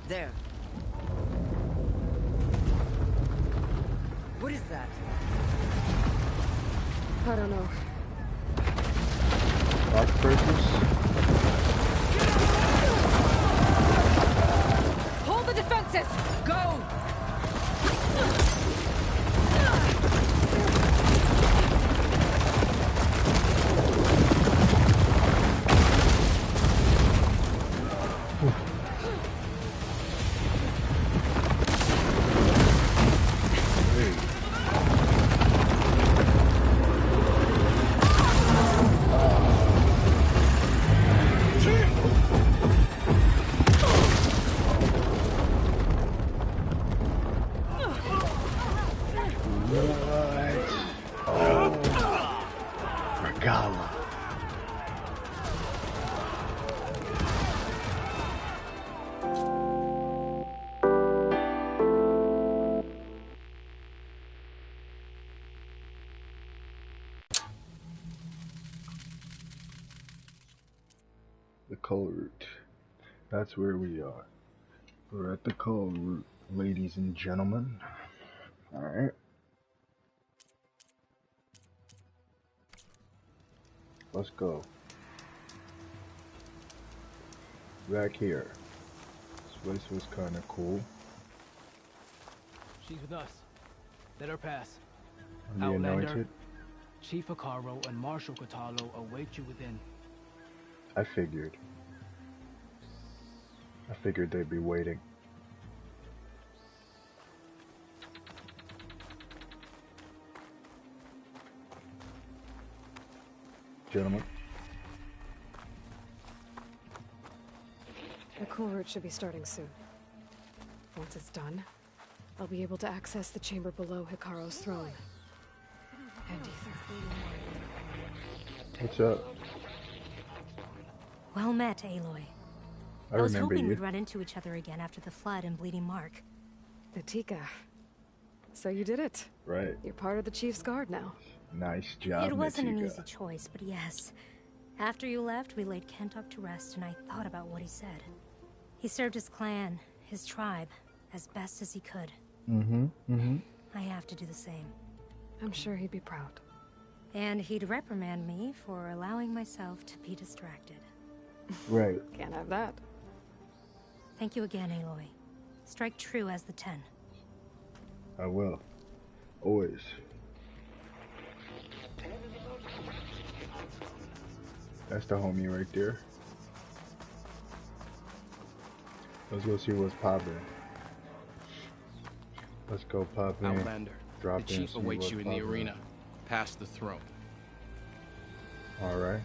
There. What is that? I don't know. Dark breakers? Hold the defenses! Go! RAGALLA. The Kulrut. That's where we are. We're at the Kulrut, ladies and gentlemen. Alright. Let's go. Back here. This place was kinda cool. She's with us. Let her pass. I'm the Outlander, anointed. Chief Hikaru and Marshal Katalo await you within. I figured they'd be waiting. Gentlemen. The Kulrut should be starting soon. Once it's done, I'll be able to access the chamber below Hikaru's throne. And AETHER. What's up? Well met, Aloy. I was remember hoping you. we'd run into each other again after the flood and Bleeding Mark. Natika. So you did it. Right. You're part of the Chief's Guard now. Nice job, It wasn't an Natika. easy choice, but yes. After you left, we laid Kent up to rest, and I thought about what he said. He served his clan, his tribe, as best as he could. I have to do the same. I'm sure he'd be proud. And he'd reprimand me for allowing myself to be distracted. Right. Can't have that. Thank you again, Aloy. Strike true as the 10. I will. Always. That's the homie right there. Let's go see what's poppin'. Let's go pop in. Outlander, Drop the in, chief see awaits what's you in the poppin'. arena, past the throne. Alright.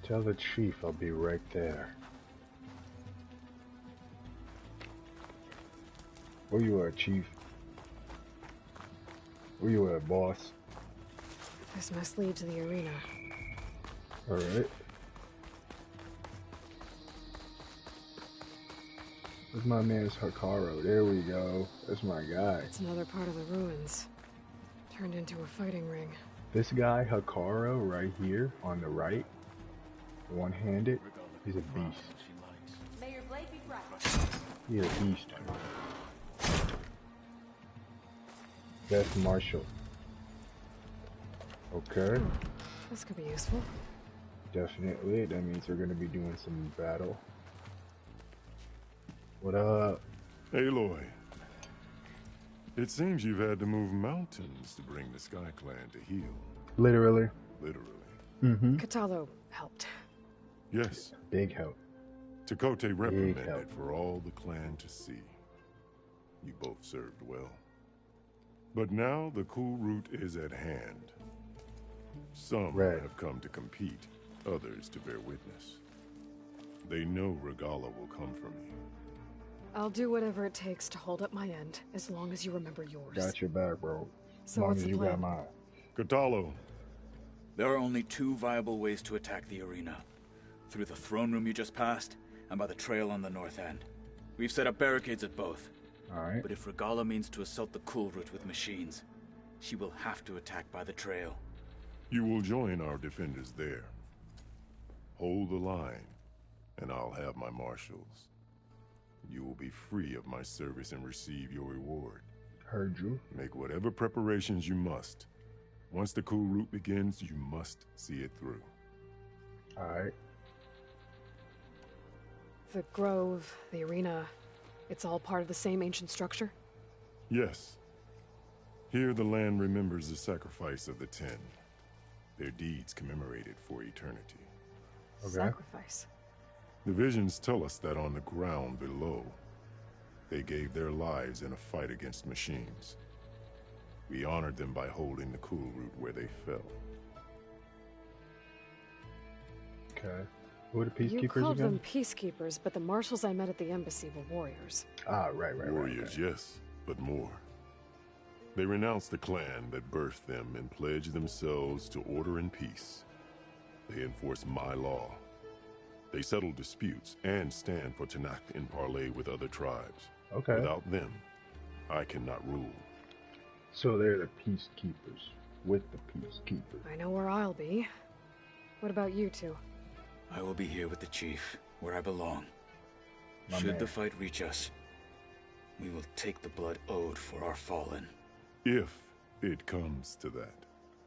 Tell the chief I'll be right there. Where you at, chief? Where you at, boss? This must lead to the arena. Alright. Where's my man's Hikaru? There we go. That's my guy. It's another part of the ruins. Turned into a fighting ring. This guy, Hikaru, right here on the right, one-handed, he's a beast. May your blade be bright. He's a beast. That's Marshall. Okay, This could be useful. definitely. That means we're gonna be doing some battle. What up? Aloy, it seems you've had to move mountains to bring the Sky Clan to heal. Literally. Literally. Mm-hmm. Katalo helped. Yes, Big help. Takote reprimanded help. for all the clan to see. You both served well. But now the Kulrut is at hand. Some Right. have come to compete, others to bear witness. They know RAGALLA will come for me. I'll do whatever it takes to hold up my end, as long as you remember yours. Got your back, bro. As So long what's as the you got plan? mine. Katalo, There are only two viable ways to attack the arena. Through the throne room you just passed, and by the trail on the north end. We've set up barricades at both. Alright. But if RAGALLA means to assault the Kulrut with machines, she will have to attack by the trail. you will join our defenders there. Hold the line, and I'll have my marshals. you will be free of my service and receive your reward. Heard you. Make whatever preparations you must. Once the Kulrut begins, you must see it through. Alright. The grove, the arena, it's all part of the same ancient structure? Yes. Here the land remembers the sacrifice of the 10. Their deeds commemorated for eternity. Okay. Sacrifice. The visions tell us that on the ground below, they gave their lives in a fight against machines. We honored them by holding the Kulrut where they fell. Okay. Who are the peacekeepers You called again? them peacekeepers, but the marshals I met at the embassy were warriors. Ah, right. Warriors, yes, but more. They renounced the clan that birthed them and pledged themselves to order and peace. They enforce my law. They settle disputes and stand for Tanakh in parley with other tribes. Okay. Without them, I cannot rule. So they're the peacekeepers with the peacekeepers. I know where I'll be. What about you two? I will be here with the chief, where I belong. My Should man. the fight reach us, we will take the blood owed for our fallen. If it comes to that,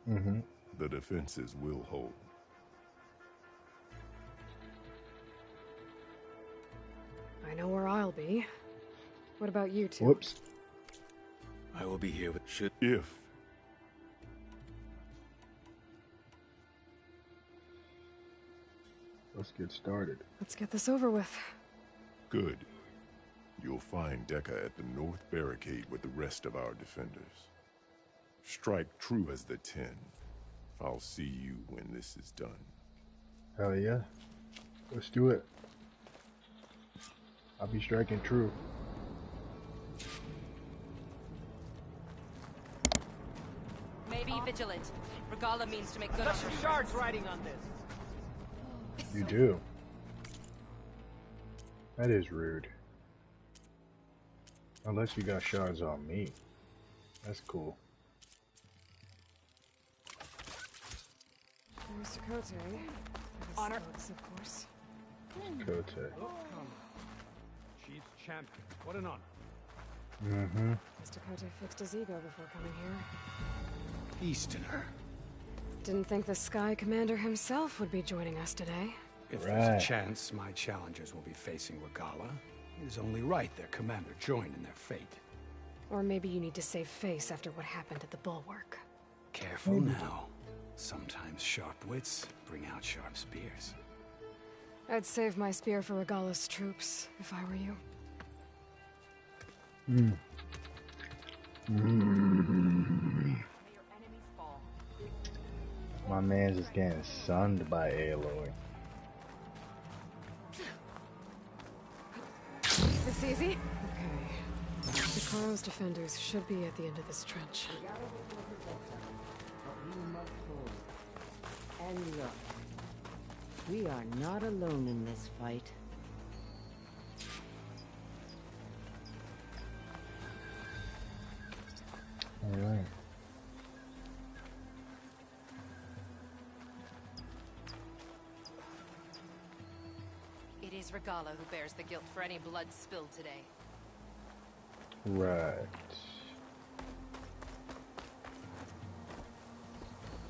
Mm-hmm. the defenses will hold. I know where I'll be. What about you two? Whoops. I will be here with should If Let's get started. Let's get this over with. good, you'll find Dekka at the north barricade with the rest of our defenders. Strike true as the 10. I'll see you when this is done. Hell yeah. Let's do it. I'll be striking true. Maybe vigilant. Regalla means to make good on Some shards riding on this. You do. That is rude. Unless you got shards on me. That's cool. Mr. Kote. Honor. Of course. Kote. Chief's champion. What an honor. Mm-hmm. Mr. Kote fixed his ego before coming here. Easterner. Didn't think the Sky Commander himself would be joining us today. If there's Right. a chance my challengers will be facing Regalla, it is only right their commander join in their fate. Or maybe you need to save face after what happened at the Bulwark. Careful now. Sometimes sharp wits bring out sharp spears. I'd save my spear for Regalla's troops, if I were you. My man's just getting sunned by Aloy. This easy? Okay. Hikaro's defenders should be at the end of this trench. And look, we are not alone in this fight. Alright. It is Regalla who bears the guilt for any blood spilled today. Right.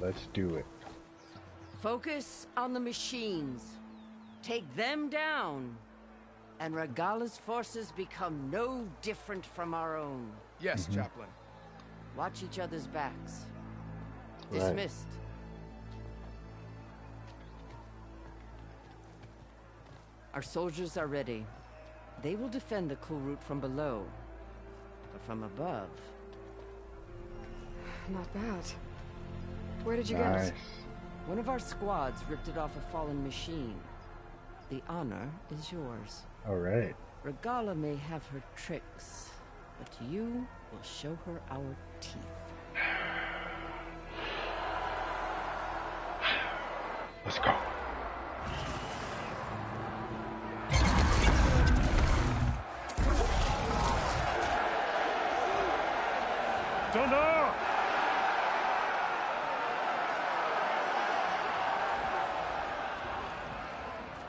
Let's do it. Focus on the machines. Take them down. And Regalla's forces become no different from our own. Yes, Chaplain. Watch each other's backs. Right. Dismissed. Our soldiers are ready. They will defend the Kulrut from below. But from above... Not bad. Where did you Nice. get it? One of our squads ripped it off a fallen machine. The honor is yours. Alright. Regalla may have her tricks, but you will show her our teeth. Let's go. Tanakh!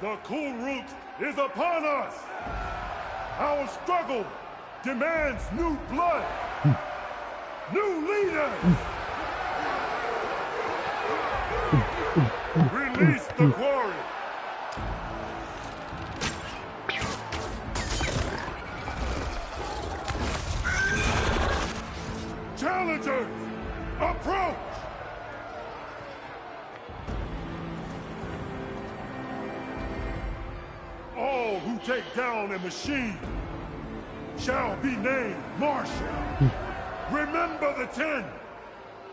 The Kulrut is upon us! Our struggle demands new blood, new leaders. Release the quarry. Challengers, approach! All who take down a machine shall be named marshal. Remember the 10.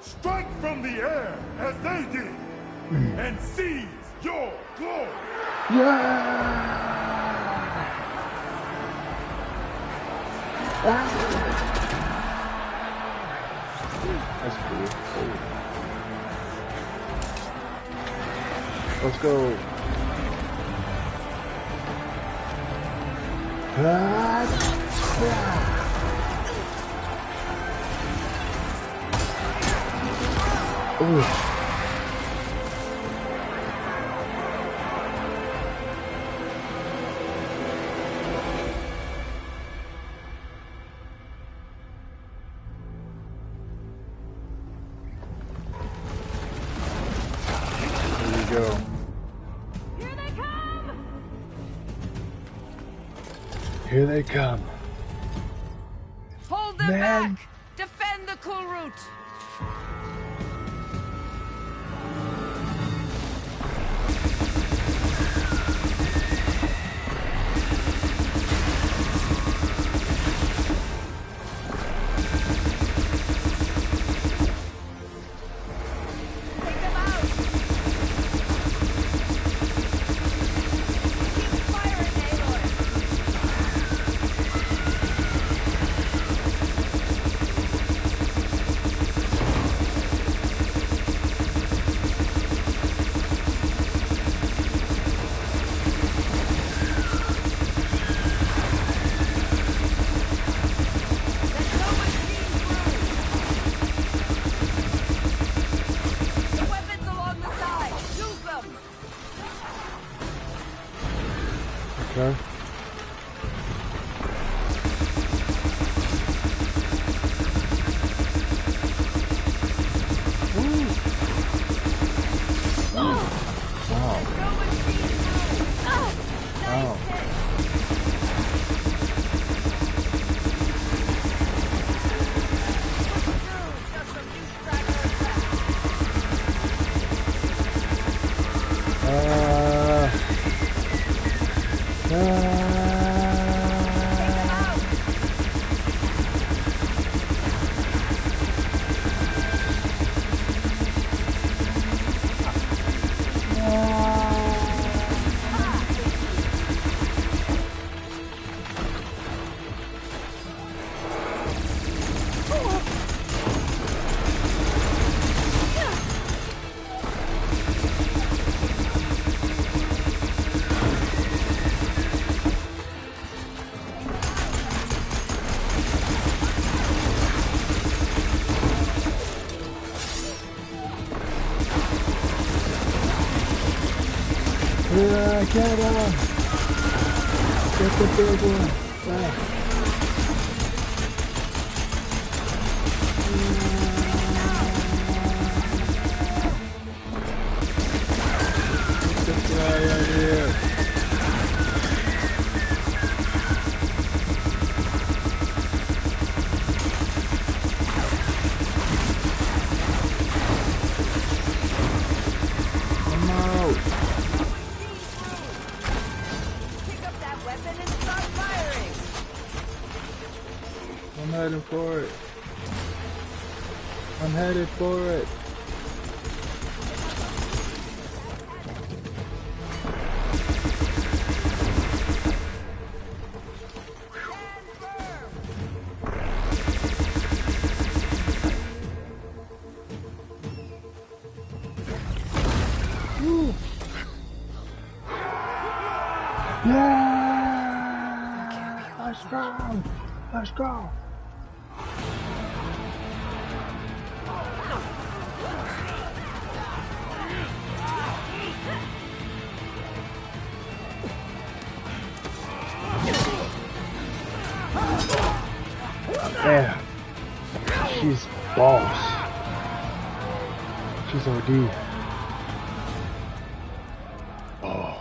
Strike from the air as they did, and seize your glory. That's cool. Let's go. Go. Here they come! Here they come. Hold them back! Defend the Kulrut! Okay. Yeah, get him! Get the big one! Get this guy right here! Come out! I'm heading for it. I'm headed for it. Woo. Yeah! Let's go! Let's go! Yeah. She's boss. She's OD. Oh.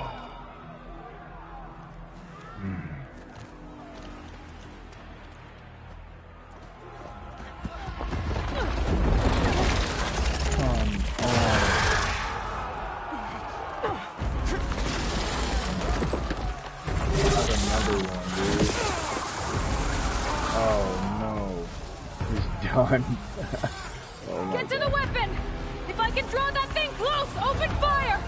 Done. Oh Get to the weapon! If I can draw that thing close, open fire!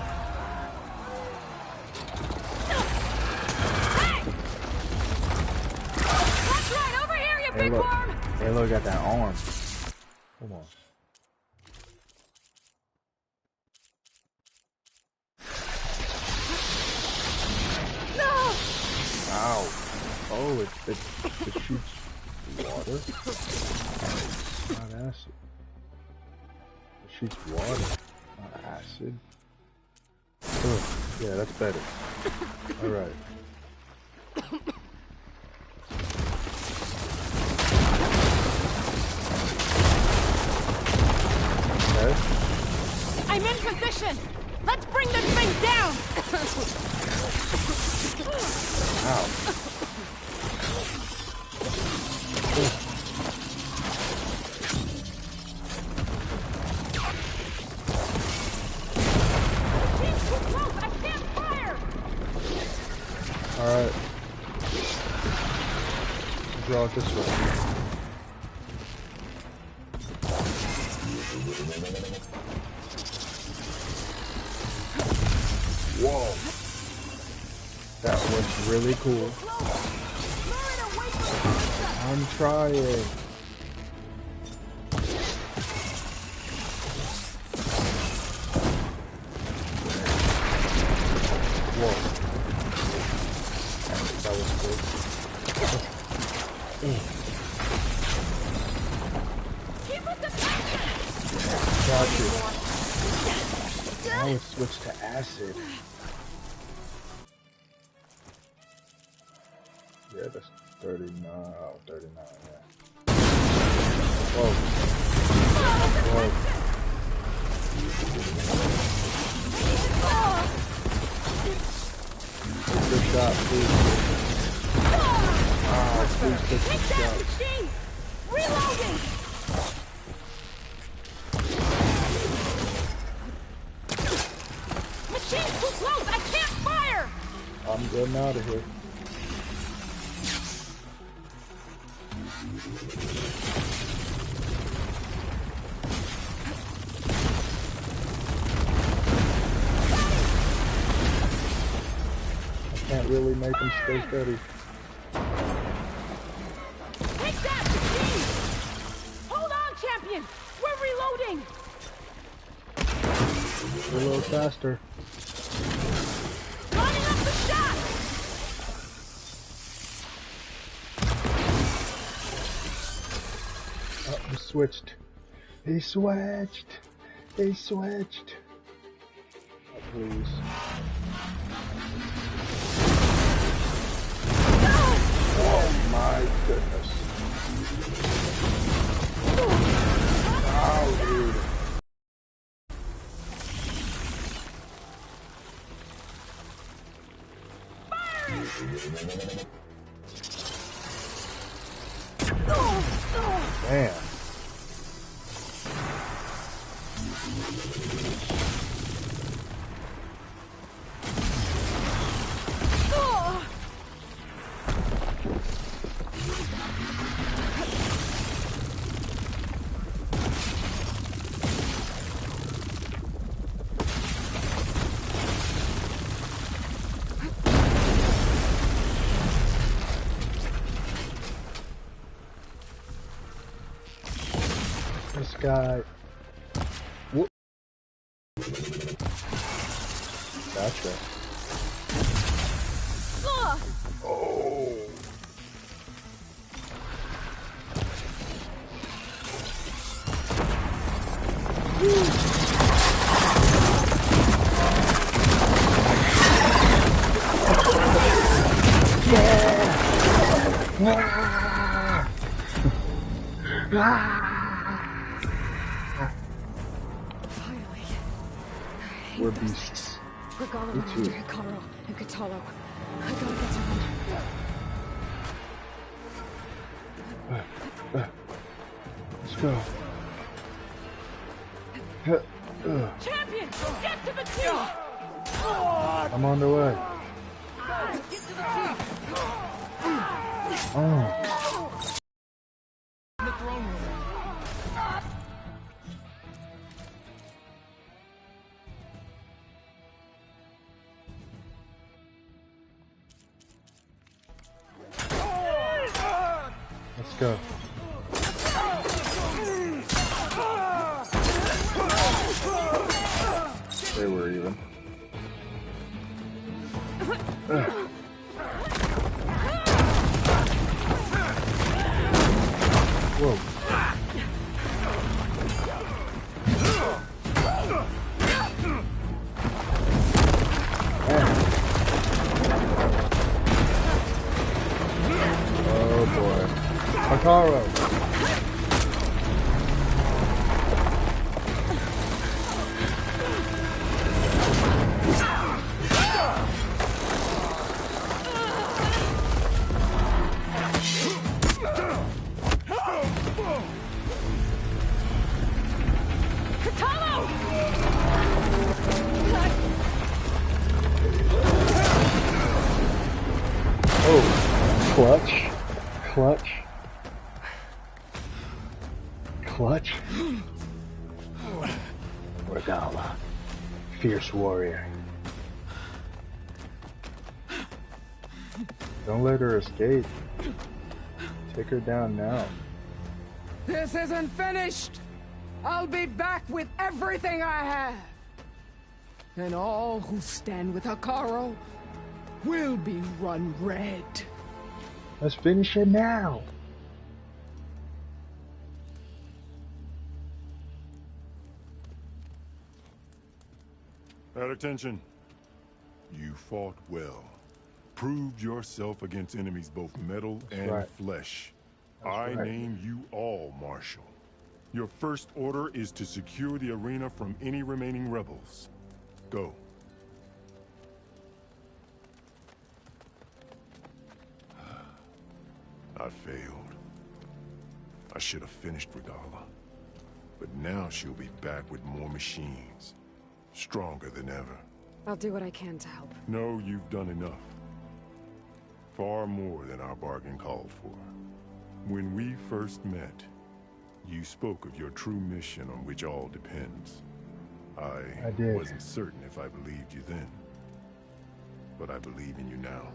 Hey! That's right, over here, you big worm! Aloy got that arm. Come on. No! Ow. Oh, it shoots water? Not acid. It shoots water, not acid. Ugh. Yeah, that's better. Alright. Okay. I'm in position! Let's bring this thing down! Ow. Alright. Draw it this way. Whoa. That was really cool. I'm trying. Whoa. That was good. Got you. Now it's switched to acid. Yeah, that's 39. Oh, 39, yeah. Whoa. Whoa. Good shot, please. Ah, please take the shot. Machine! Reloading! Machine's too close! I can't fire! I'm getting out of here. I can't really make him stay steady. Take that, machine! Hold on, champion! We're reloading! Reload faster. Lining up the shot! Oh, he switched. He switched. He switched. Oh, please. Oh my goodness. Oh, dude. Damn. This guy. Whoop. Gotcha. Oh. Yeah. Finally. We're beasts. Regalla Me went too. after Hikaru and Katalo. I gotta get to them. Let's go. Champion, get to the team! I'm on the way. Oh. The throne room. Let's go. They were even. Whoa. Oh boy. Hikaru. Oh, clutch, clutch, clutch. Regalla, fierce warrior. Don't let her escape. Take her down now. This isn't finished! I'll be back with everything I have! And all who stand with Hikaru will be run red. Let's finish it now. At attention. You fought well. Proved yourself against enemies both metal and right. flesh. That's I right. name you all Marshal. Your first order is to secure the arena from any remaining rebels. Go. I failed. I should have finished Regalla. But now she'll be back with more machines. Stronger than ever. I'll do what I can to help. No, you've done enough. Far more than our bargain called for. When we first met, you spoke of your true mission on which all depends. I did. wasn't certain if I believed you then. But I believe in you now.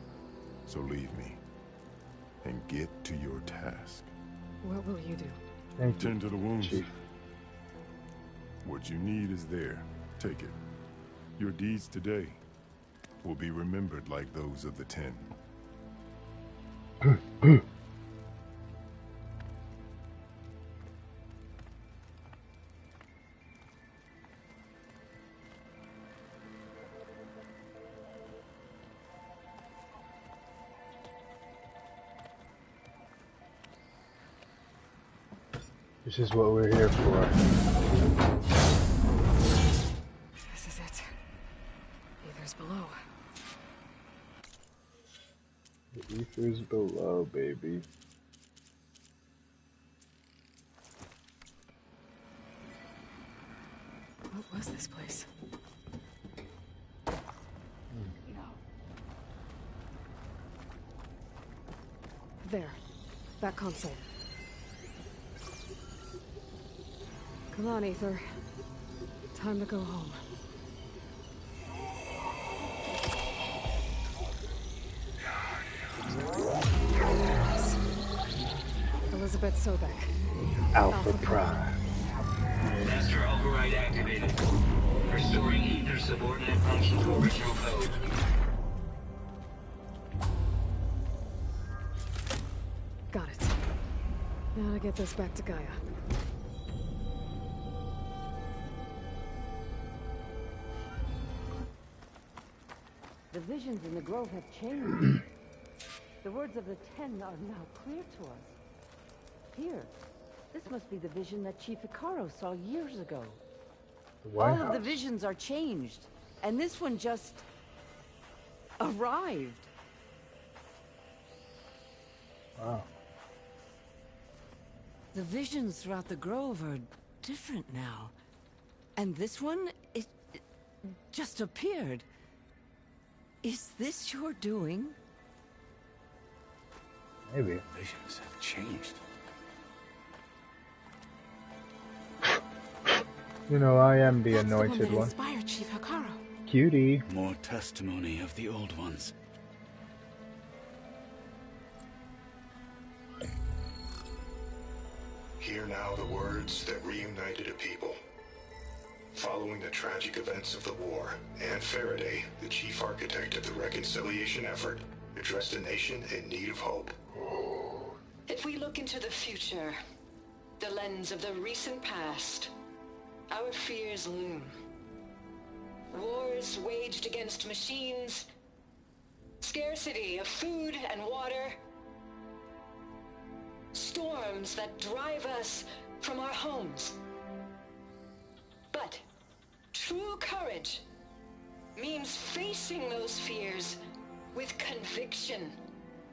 So leave me. And get to your task. What will you do? Thank you, Tend to the wounds. Chief. What you need is there. Take it. Your deeds today will be remembered like those of the 10. This is what we're here for. This is it. Aether's below. The ether's below, baby. What was this place? There. That console. Come on, Aether. Time to go home. Elizabeth Sobek. Alpha Prime. Master override activated. Restoring ether subordinate function to original code. Got it. Now to get this back to Gaia. The visions in the grove have changed. The words of the 10 are now clear to us. Here, This must be the vision that Chief Hikaru saw years ago. The White All House. of the visions are changed, and this one just arrived. Wow. The visions throughout the grove are different now. And this one, it just appeared. Is this your doing? Maybe. Visions have changed. You know, I am the That's the one anointed that one. inspired Chief Hikaru. Cutie. More testimony of the old ones. Hear now the words that reunited a people. Following the tragic events of the war, Anne Faraday, the chief architect of the reconciliation effort, addressed a nation in need of hope. If we look into the future, the lens of the recent past, our fears loom. Wars waged against machines, scarcity of food and water, storms that drive us from our homes. But true courage means facing those fears with conviction.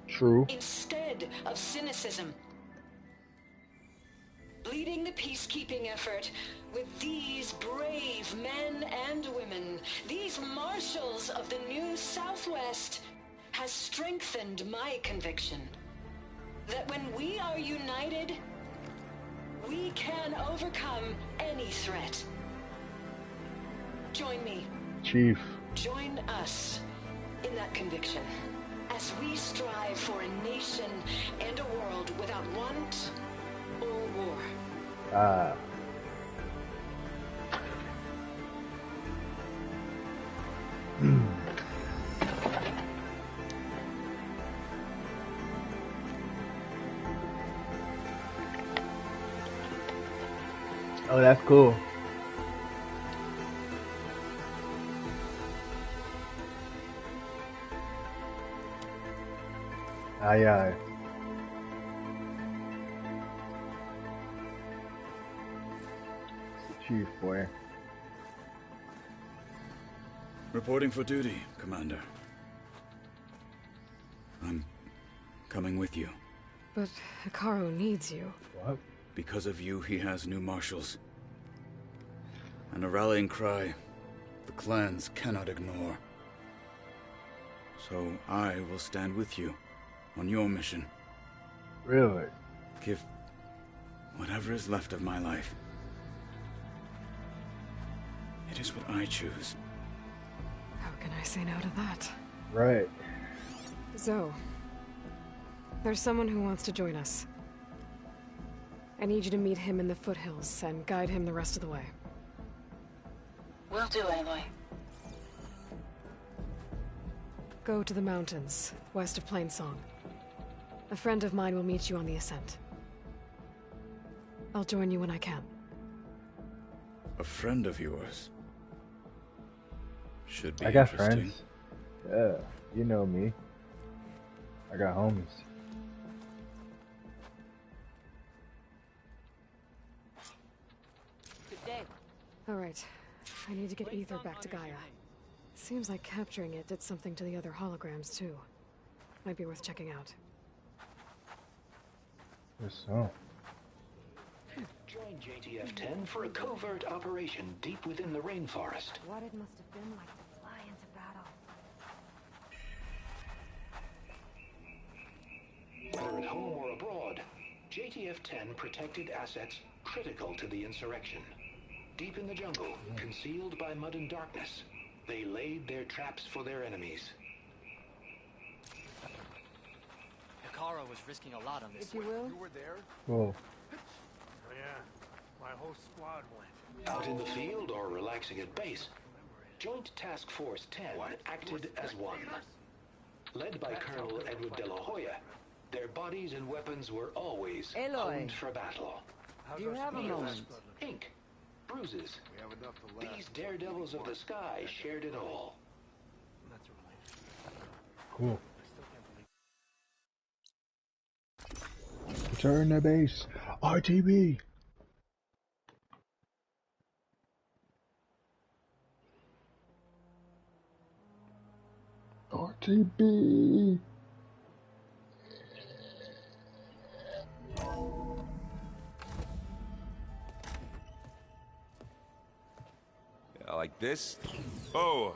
True. Instead of cynicism. Leading the peacekeeping effort with these brave men and women, these marshals of the new Southwest, has strengthened my conviction that when we are united, we can overcome any threat. Join me. Chief. Join us in that conviction as we strive for a nation and a world without want or war. Ah. Oh, that's cool. Aye, aye. It's the chief, boy. Reporting for duty, Commander. I'm coming with you. But Hikaru needs you. What? Because of you, he has new marshals. And a rallying cry the clans cannot ignore. So I will stand with you on your mission. Really? Give whatever is left of my life. It is what I choose. How can I say no to that? Right. Zoe, there's someone who wants to join us. I need you to meet him in the foothills and guide him the rest of the way. Will do, Aloy. Go to the mountains, west of Plainsong. A friend of mine will meet you on the ascent. I'll join you when I can. A friend of yours? Should be I got interesting. friends. Yeah, you know me. I got homies. Good day. Alright, I need to get Aether back to Gaia. Seems like capturing it did something to the other holograms, too. Might be worth checking out. Yes, so. Join JTF-10 for a covert operation deep within the rainforest. What it must have been like to fly into battle. Whether at home or abroad, JTF-10 protected assets critical to the insurrection. Deep in the jungle, concealed by mud and darkness, they laid their traps for their enemies. Hikaru was risking a lot on this. If you will. You were there? Whoa. Oh yeah, my whole squad went. Out in the field or relaxing at base, Joint Task Force 10 acted as one. Led by Colonel Edward De La Hoya, their bodies and weapons were always Aloy. honed for battle. Do you have a moment? Ink, bruises. These daredevils of the sky shared it all. Cool. Return to base. RTB. RTB. Like this? Oh,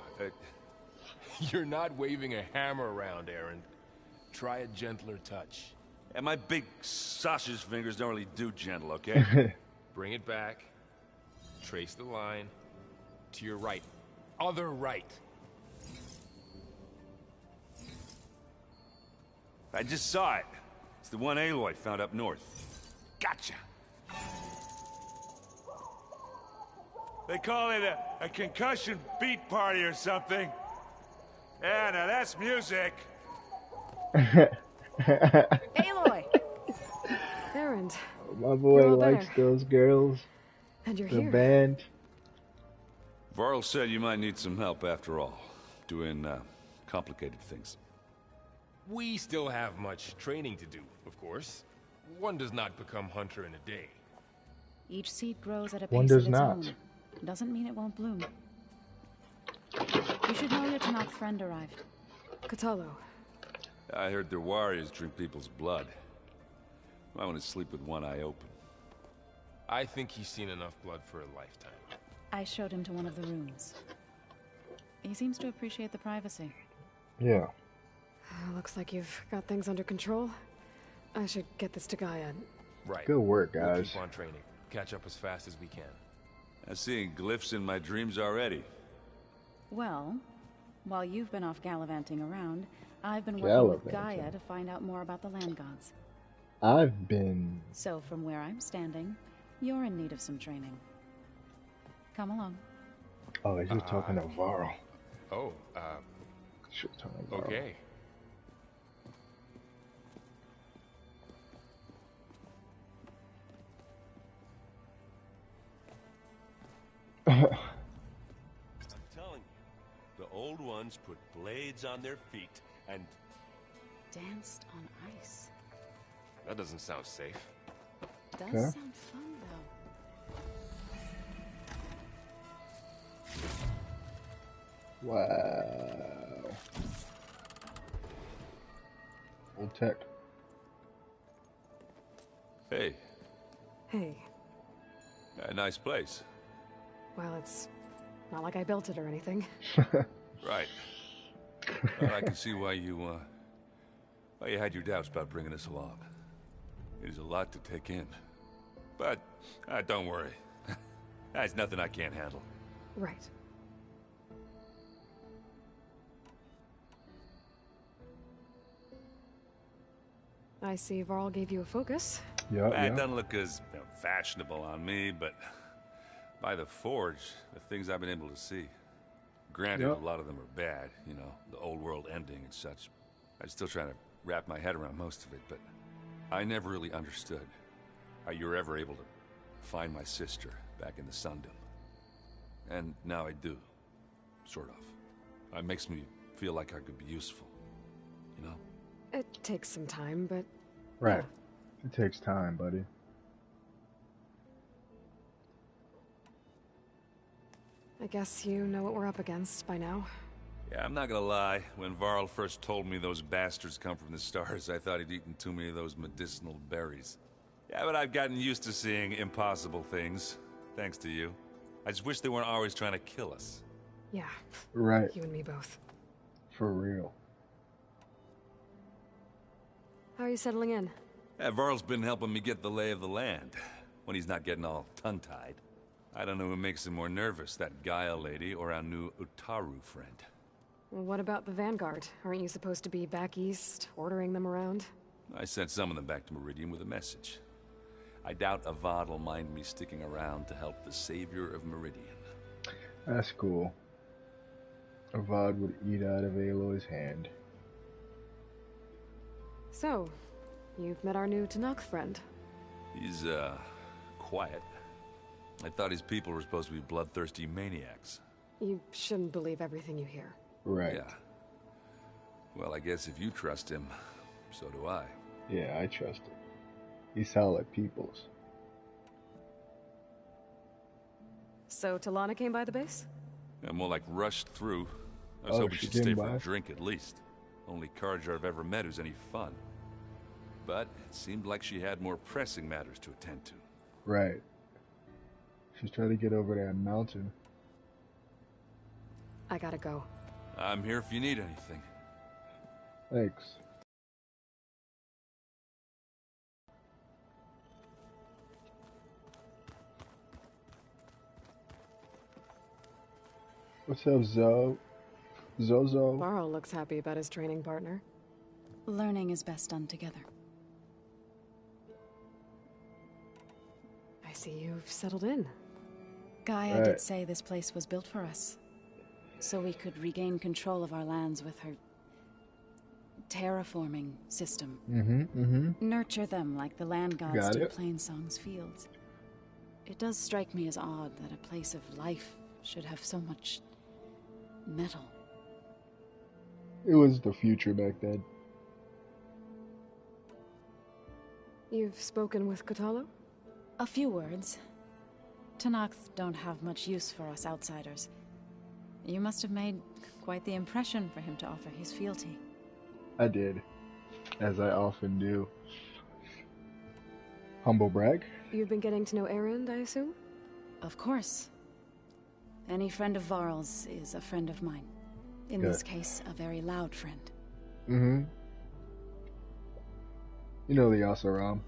you're not waving a hammer around, Aaron. Try a gentler touch. And my big sausage fingers don't really do gentle, okay? Bring it back. Trace the line. To your right. Other right. I just saw it. It's the one Aloy found up north. Gotcha. They call it a concussion beat party or something. Yeah, now that's music. Aloy! Aaron. My boy likes those girls. And you're the here. Band. Varl said you might need some help after all. Doing, complicated things. We still have much training to do, of course. One does not become hunter in a day. Each seed grows at a One pace of does its not. own. Doesn't mean it won't bloom. You should know your Tanakh friend arrived. Kotallo. I heard their warriors drink people's blood. I want to sleep with one eye open. I think he's seen enough blood for a lifetime. I showed him to one of the rooms. He seems to appreciate the privacy. Yeah. Looks like you've got things under control. I should get this to Gaia. Right. Good work, We'll guys. keep on training. Catch up as fast as we can. I'm seeing glyphs in my dreams already. Well, while you've been off gallivanting around, I've been working with Gallivanting. Gaia to find out more about the land gods. I've been... So from where I'm standing, you're in need of some training. Come along. Oh, he's just talking to Varl. Oh, She was talking to Varl. okay. I'm telling you, the old ones put blades on their feet and... Danced on ice. That doesn't sound safe. Does Okay. sound fun, though. Wow. Old tech. Hey, Hey. a nice place. Well, it's not like I built it or anything. Right. Well, I can see why you had your doubts about bringing us along. It is a lot to take in. But, don't worry. That's nothing I can't handle. Right. I see Varl gave you a focus. Yeah, It doesn't look as fashionable on me, but by the Forge, the things I've been able to see. Granted, Yep. a lot of them are bad, you know, the old world ending and such. I'm still trying to wrap my head around most of it, but I never really understood how you were ever able to find my sister back in the Sundom. And now I do, sort of. It makes me feel like I could be useful, you know? It takes some time, but Right. It takes time, buddy. I guess you know what we're up against by now. Yeah, I'm not gonna lie. When Varl first told me those bastards come from the stars, I thought he'd eaten too many of those medicinal berries. Yeah, but I've gotten used to seeing impossible things, thanks to you. I just wish they weren't always trying to kill us. Yeah. Right. You and me both. For real. How are you settling in? Yeah, Varl's been helping me get the lay of the land, when he's not getting all tongue-tied. I don't know who makes him more nervous, that Gaia lady or our new Utaru friend. Well, what about the Vanguard? Aren't you supposed to be back east, ordering them around? I sent some of them back to Meridian with a message. I doubt Avad will mind me sticking around to help the savior of Meridian. That's cool. Avad would eat out of Aloy's hand. So, you've met our new Tanakh friend. He's, quiet. I thought his people were supposed to be bloodthirsty maniacs. You shouldn't believe everything you hear. Right. Yeah. Well, I guess if you trust him, so do I. Yeah, I trust it. He sound like Peoples. So Talana came by the base? Yeah, more like rushed through. I was Oh, hoping she she'd stay came for by? a drink at least. Only Carja I've ever met who's any fun. But it seemed like she had more pressing matters to attend to. Right. She's trying to get over that mountain. I gotta go. I'm here if you need anything. Thanks. What's up, Zozo? Varl looks happy about his training partner. Learning is best done together. I see you've settled in. Gaia Right. did say this place was built for us. So we could regain control of our lands with her terraforming system. Nurture them like the land gods Got do it. Plainsong's fields. It does strike me as odd that a place of life should have so much metal. It was the future back then. You've spoken with Kotallo? A few words. Tanakh don't have much use for us outsiders. You must have made quite the impression for him to offer his fealty. I did, as I often do. Humble brag. You've been getting to know Erend, I assume? Of course. Any friend of Varl's is a friend of mine. In Good. this case, a very loud friend. You know the Yasaram.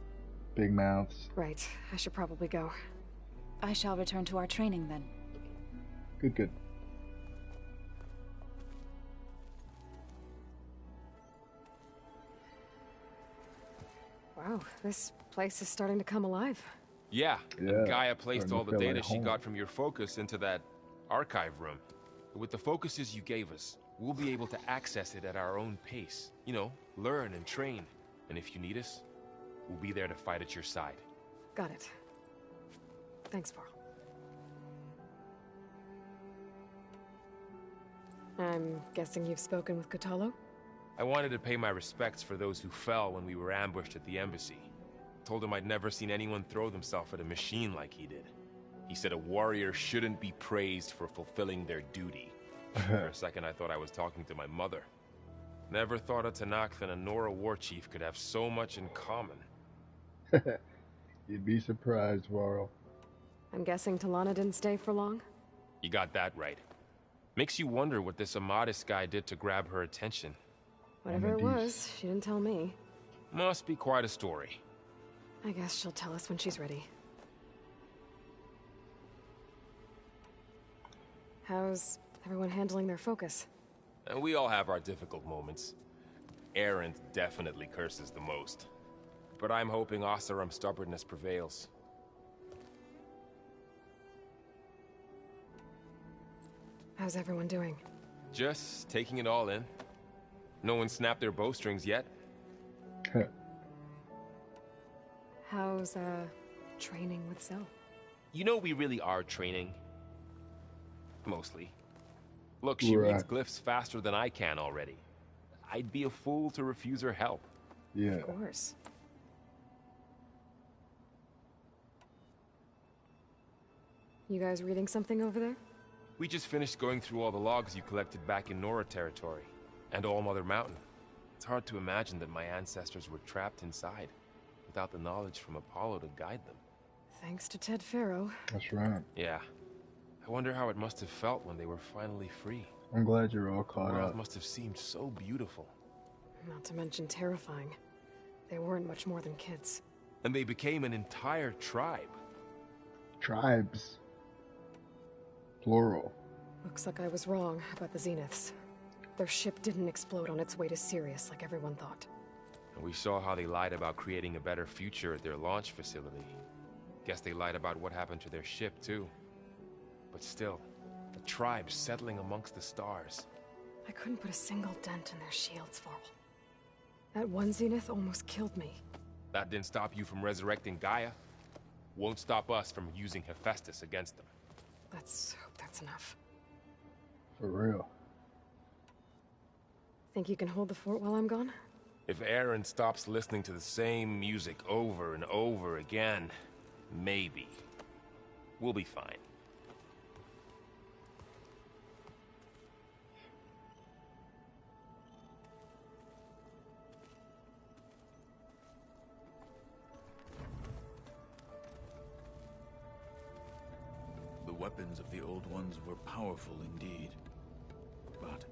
Big mouths. Right. I should probably go. I shall return to our training then. Good. Wow, this place is starting to come alive. Yeah, Yeah, and Gaia placed starting to all the feel data like she home. got from your focus into that archive room. With the focuses you gave us, we'll be able to access it at our own pace. You know, learn and train. And if you need us, we'll be there to fight at your side. Got it. Thanks, Varl. I'm guessing you've spoken with Kotallo? I wanted to pay my respects for those who fell when we were ambushed at the embassy. Told him I'd never seen anyone throw themselves at a machine like he did. He said a warrior shouldn't be praised for fulfilling their duty. For a second I thought I was talking to my mother. Never thought a Tanakh and a Nora war chief could have so much in common. You'd be surprised, Varl. I'm guessing Talana didn't stay for long? You got that right. Makes you wonder what this Amadis guy did to grab her attention. Whatever it was, she didn't tell me. Must be quite a story. I guess she'll tell us when she's ready. How's everyone handling their focus? And we all have our difficult moments. Erend definitely curses the most. But I'm hoping Oseram's stubbornness prevails. How's everyone doing? Just taking it all in. No one snapped their bowstrings yet. How's, training with Zell? You know we really are training. Mostly. Look, she reads glyphs faster than I can already. I'd be a fool to refuse her help. Yeah. Of course. You guys reading something over there? We just finished going through all the logs you collected back in Nora territory, and All Mother Mountain. It's hard to imagine that my ancestors were trapped inside, without the knowledge from Apollo to guide them. Thanks to Ted Faro. That's right. Yeah. I wonder how it must have felt when they were finally free. I'm glad you're all The caught world up. must have seemed so beautiful. Not to mention terrifying. They weren't much more than kids. And they became an entire tribe. Tribes. Plural. Looks like I was wrong about the Zeniths. Their ship didn't explode on its way to Sirius like everyone thought. And we saw how they lied about creating a better future at their launch facility. Guess they lied about what happened to their ship, too. But still, a tribe settling amongst the stars. I couldn't put a single dent in their shields, Varl. That one Zenith almost killed me. That didn't stop you from resurrecting Gaia. Won't stop us from using Hephaestus against them. Let's hope that's enough. For real. Think you can hold the fort while I'm gone? If Aaron stops listening to the same music over and over again, maybe. We'll be fine. The weapons of the Old Ones were powerful indeed, but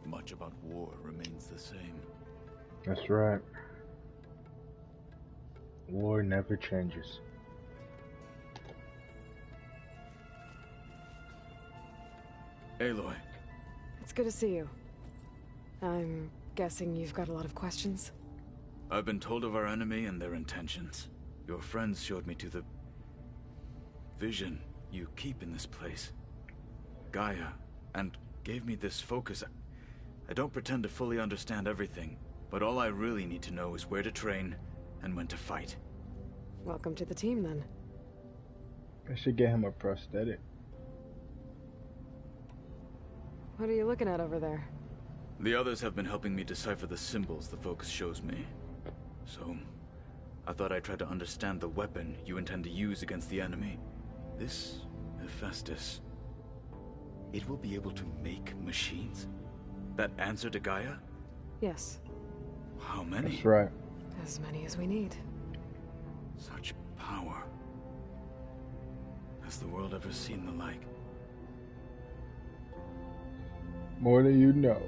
much about war remains the same. That's right. War never changes. Aloy. It's good to see you. I'm guessing you've got a lot of questions? I've been told of our enemy and their intentions. Your friends showed me to the vision you keep in this place, Gaia, and gave me this focus. I don't pretend to fully understand everything, but all I really need to know is where to train and when to fight. Welcome to the team, then. I should get him a prosthetic. What are you looking at over there? The others have been helping me decipher the symbols the focus shows me. So, I thought I'd try to understand the weapon you intend to use against the enemy. This Hephaestus, it will be able to make machines? That answer to Gaia? Yes. How many? That's right. As many as we need. Such power. Has the world ever seen the like? More than you know.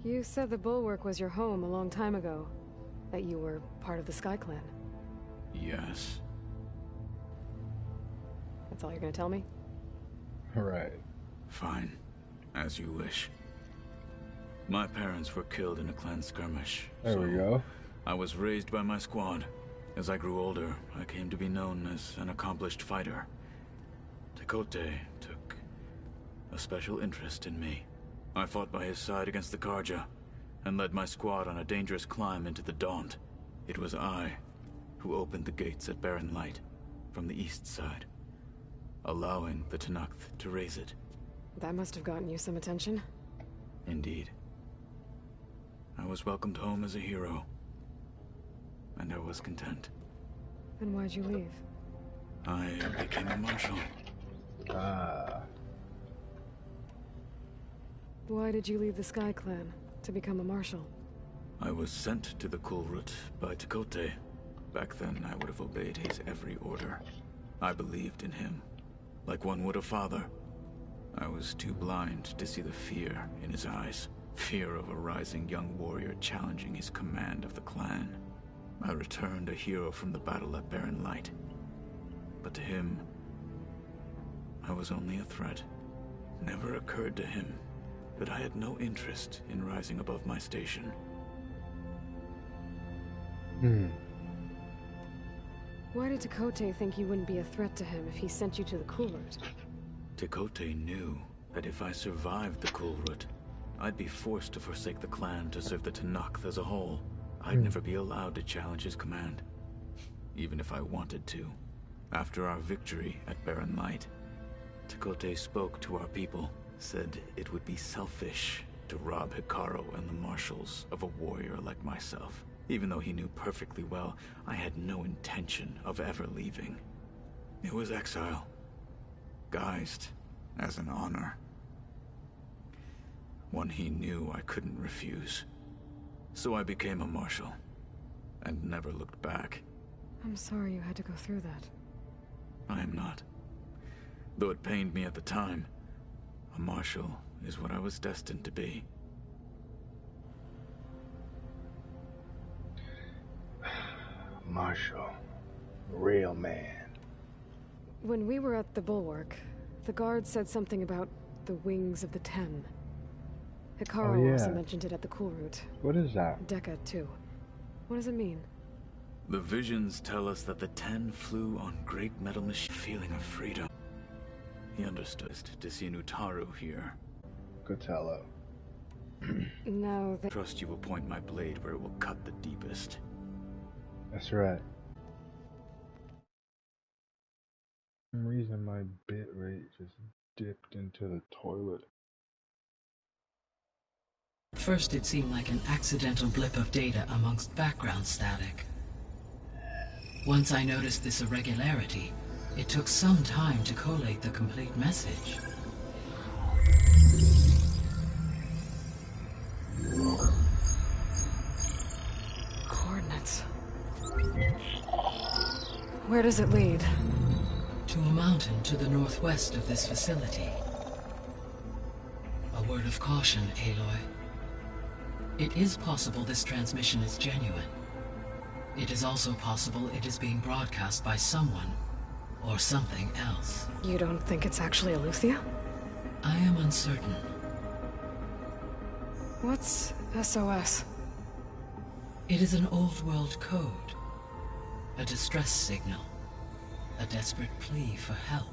You said the Bulwark was your home a long time ago. That you were part of the Sky Clan. Yes. That's all you're gonna tell me? Right. Fine. As you wish. My parents were killed in a clan skirmish. There we go. I was raised by my squad. As I grew older, I came to be known as an accomplished fighter. Tekote took a special interest in me. I fought by his side against the Karja, and led my squad on a dangerous climb into the Daunt. It was I who opened the gates at Barren Light, from the east side, allowing the Tenakth to raise it. That must have gotten you some attention. Indeed. I was welcomed home as a hero, and I was content. Then why'd you leave? I became a marshal. Ah. Why did you leave the Sky Clan to become a marshal? I was sent to the Kulrut by Tekote. Back then, I would have obeyed his every order. I believed in him, like one would a father. I was too blind to see the fear in his eyes. Fear of a rising young warrior challenging his command of the clan. I returned a hero from the battle at Barren Light. But to him, I was only a threat. Never occurred to him that I had no interest in rising above my station. Why did Tekote think you wouldn't be a threat to him if he sent you to the Kulrut? Tekote knew that if I survived the Kulrut, I'd be forced to forsake the clan to serve the Tenakth as a whole. I'd never be allowed to challenge his command, even if I wanted to. After our victory at Barren Light, Tekote spoke to our people, said it would be selfish to rob Hikaru and the marshals of a warrior like myself. Even though he knew perfectly well I had no intention of ever leaving. It was exile, guised as an honor. One he knew I couldn't refuse. So I became a marshal, and never looked back. I'm sorry you had to go through that. I am not. Though it pained me at the time, a marshal is what I was destined to be. Marshal. Real man. When we were at the Bulwark, the guard said something about the Wings of the Ten. Hikaru also mentioned it at the Kulrut. What is that? Dekka, too. What does it mean? The visions tell us that the Ten flew on great metal machines, feeling of freedom. He understood to see an Utaru here. Cotello. Now that... Trust you will point my blade where it will cut the deepest. That's right. For some reason my bit rate just dipped into the toilet. First, it seemed like an accidental blip of data amongst background static. Once I noticed this irregularity, it took some time to collate the complete message. Coordinates. Where does it lead? To a mountain to the northwest of this facility. A word of caution, Aloy. It is possible this transmission is genuine. It is also possible it is being broadcast by someone or something else. You don't think it's actually Aletheia? I am uncertain. What's SOS? It is an old world code. A distress signal. A desperate plea for help.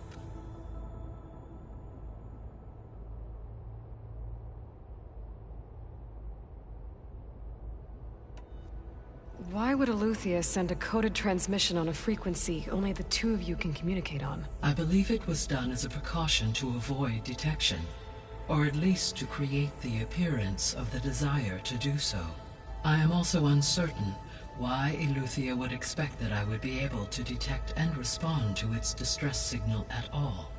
Why would Aletheia send a coded transmission on a frequency only the two of you can communicate on? I believe it was done as a precaution to avoid detection, or at least to create the appearance of the desire to do so. I am also uncertain why Aletheia would expect that I would be able to detect and respond to its distress signal at all.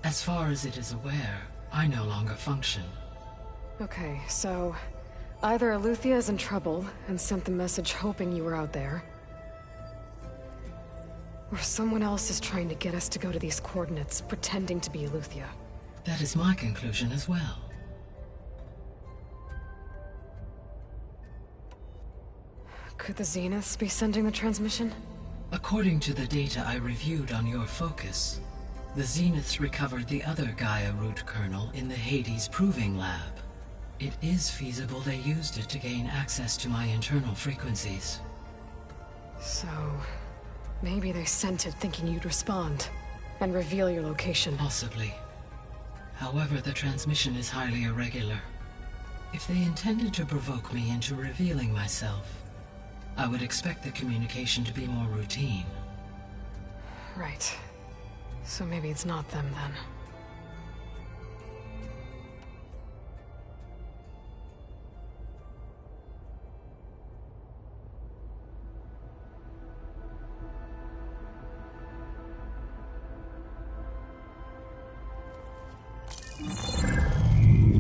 As far as it is aware, I no longer function. Okay, so either Aletheia is in trouble and sent the message hoping you were out there, or someone else is trying to get us to go to these coordinates, pretending to be Aletheia. That is my conclusion as well. Could the Zeniths be sending the transmission? According to the data I reviewed on your focus, the Zeniths recovered the other Gaia root kernel in the Hades Proving Lab. It is feasible they used it to gain access to my internal frequencies. So, maybe they sent it thinking you'd respond and reveal your location. Possibly. However, the transmission is highly irregular. If they intended to provoke me into revealing myself, I would expect the communication to be more routine. Right. So maybe it's not them then.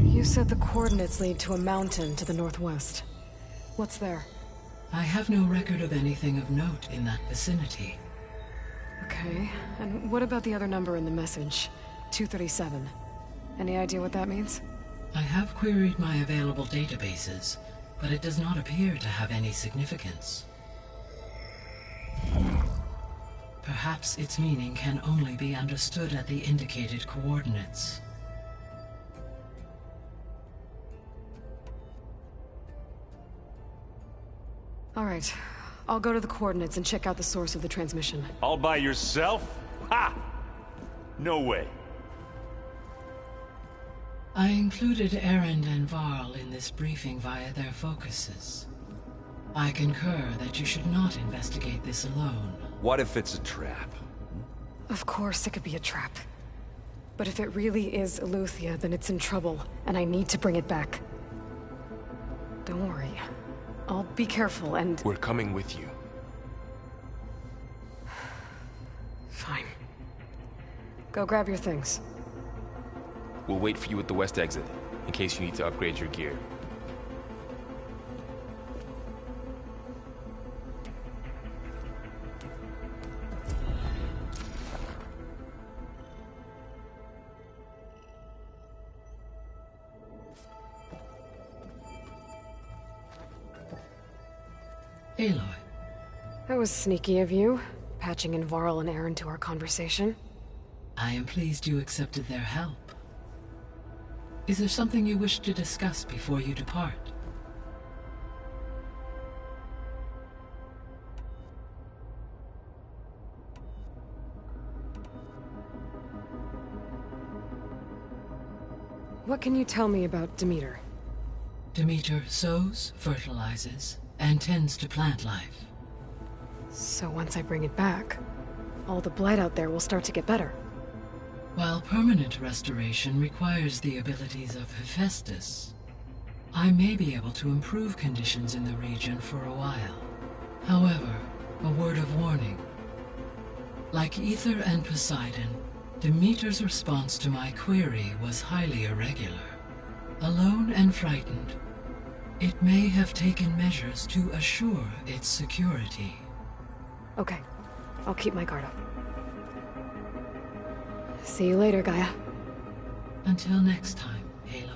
You said the coordinates lead to a mountain to the northwest. What's there? I have no record of anything of note in that vicinity. Okay, and what about the other number in the message? 237. Any idea what that means? I have queried my available databases, but it does not appear to have any significance. Perhaps its meaning can only be understood at the indicated coordinates. All right. I'll go to the coordinates and check out the source of the transmission. All by yourself? Ha! No way. I included Erend and Varl in this briefing via their focuses. I concur that you should not investigate this alone. What if it's a trap? Of course it could be a trap. But if it really is Aletheia, then it's in trouble, and I need to bring it back. Don't worry. I'll be careful and... We're coming with you. Fine. Go grab your things. We'll wait for you at the west exit, in case you need to upgrade your gear. Aloy. That was sneaky of you, patching in Varl and Erend to our conversation. I am pleased you accepted their help. Is there something you wish to discuss before you depart? What can you tell me about Demeter? Demeter sows, fertilizes, and tends to plant life. So once I bring it back, all the blight out there will start to get better. While permanent restoration requires the abilities of Hephaestus, I may be able to improve conditions in the region for a while. However, a word of warning. Like Aether and Poseidon, Demeter's response to my query was highly irregular. Alone and frightened, it may have taken measures to assure its security. Okay, I'll keep my guard up. See you later, Gaia. Until next time, Aloy.